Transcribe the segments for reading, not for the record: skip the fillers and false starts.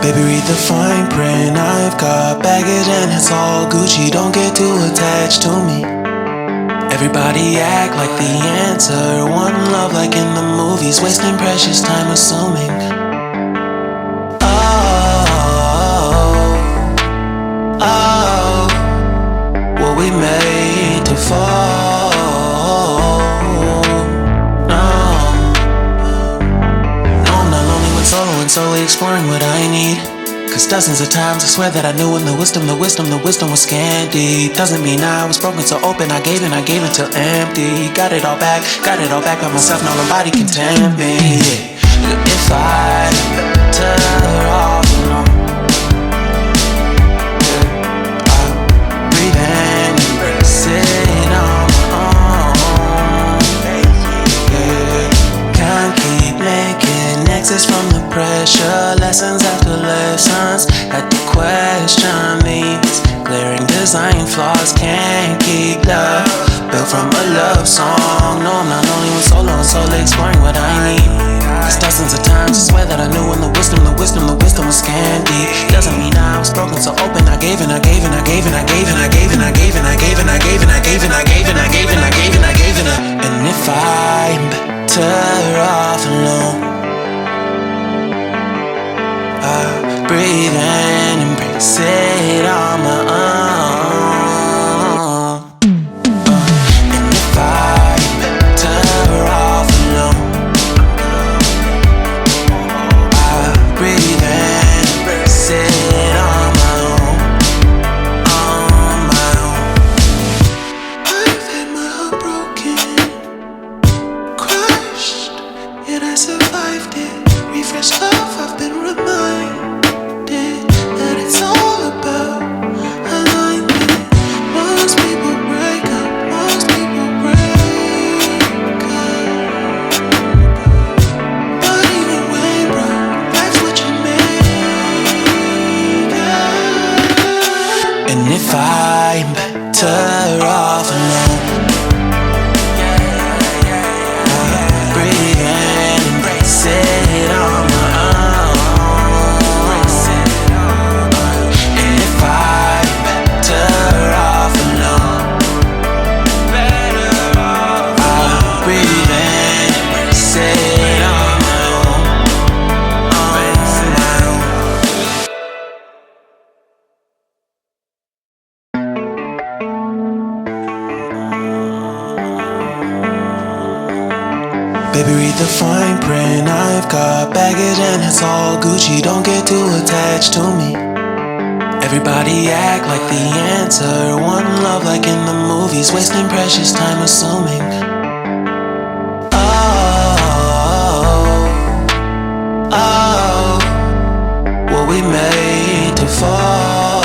Baby, read the fine print. I've got baggage and it's all Gucci. Don't get too attached to me. Everybody act like the answer. One love like in the movies. Wasting precious time assuming. Oh, were we made to fall? No, I'm not lonely when solo and solely exploring what I need. Cause dozens of times I swear that I knew when the wisdom was scanty. Doesn't mean I was broken so open, I gave until empty. Got it all back by myself, now nobody can tempt me. If I better off alone, breathe in, embrace it on my own. Can't keep making exits from the pressure. Lessons after lessons, had to question these glaring design flaws. Can't keep love built from a love song. No, I'm not only when solo and solely exploring what I need. Cause dozens of times I swear that I knew when the wisdom was scanty. Doesn't mean I was broken so open, I gave and I gave and I gave and I gave and I gave and I gave and I gave and I gave and I gave and I gave and I gave and I gave and I gave and I. And if I'm better off alone, breathe in, embrace it on my own. And if I'm better off alone, breathe in, embrace it on my own, on my own. I've had my heart broken, crushed, yet I survived it. Refresh love, I've been reminded that it's all about alignment. Most people break up, most people break up. But even when broke, life's what you make it. And if I'm better off alone, breathe in, embrace it on my own. And if I'm better off alone, I'll breathe in, embrace it on my own, on my own. Baby, read the fine print. I've got baggage and it's all Gucci. Don't get too attached to me. Everybody act like the answer. One love like in the movies. Wasting precious time assuming. Oh, were we made to fall?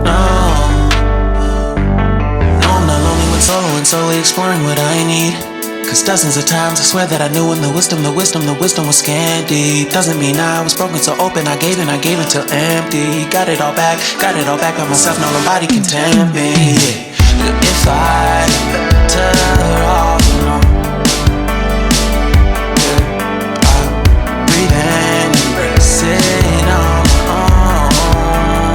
No, I'm not lonely when solo and solely exploring what I need. Cause dozens of times I swear that I knew when the wisdom was scanty. Doesn't mean I was broken so open, I gave until empty. Got it all back by myself, now nobody can tempt me. If I better off alone, breathe in, embrace it on my own.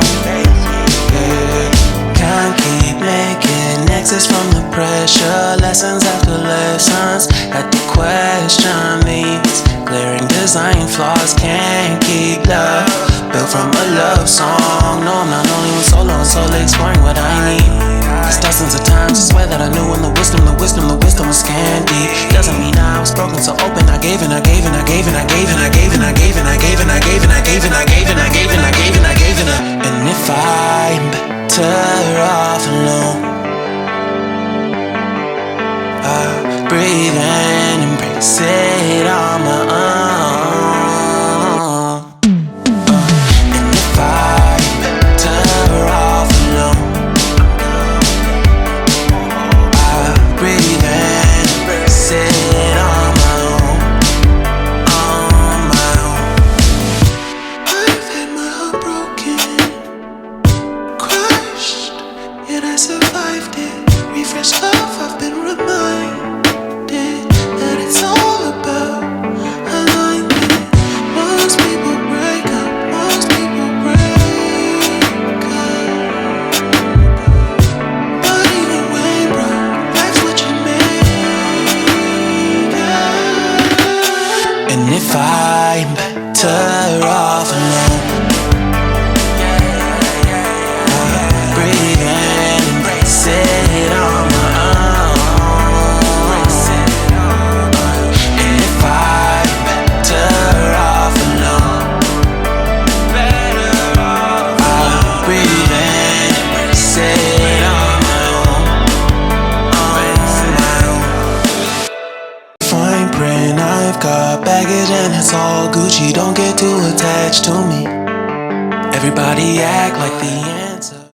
Can't keep making exits from the pressure. Lessons after lessons, had to question these glaring design flaws. Can't keep love built from a love song. No, I'm not only when solo and solely exploring what I need. Cause dozens of times I swear that I knew when the wisdom was scanty. Doesn't mean I was broken so open, I gave and I gave and I gave and I gave and I gave and I gave and I gave and I gave and I gave and I gave and I gave and I gave and I gave and I. And if I'm better off alone, breathe in, embrace it on my own. And if I'm better off alone, breathe in, embrace it on my own, on my own. I've had my heart broken, crushed, yet I survived it. Refresh love, I've been reminded that it's all about don't get too attached to me. Everybody act like the end.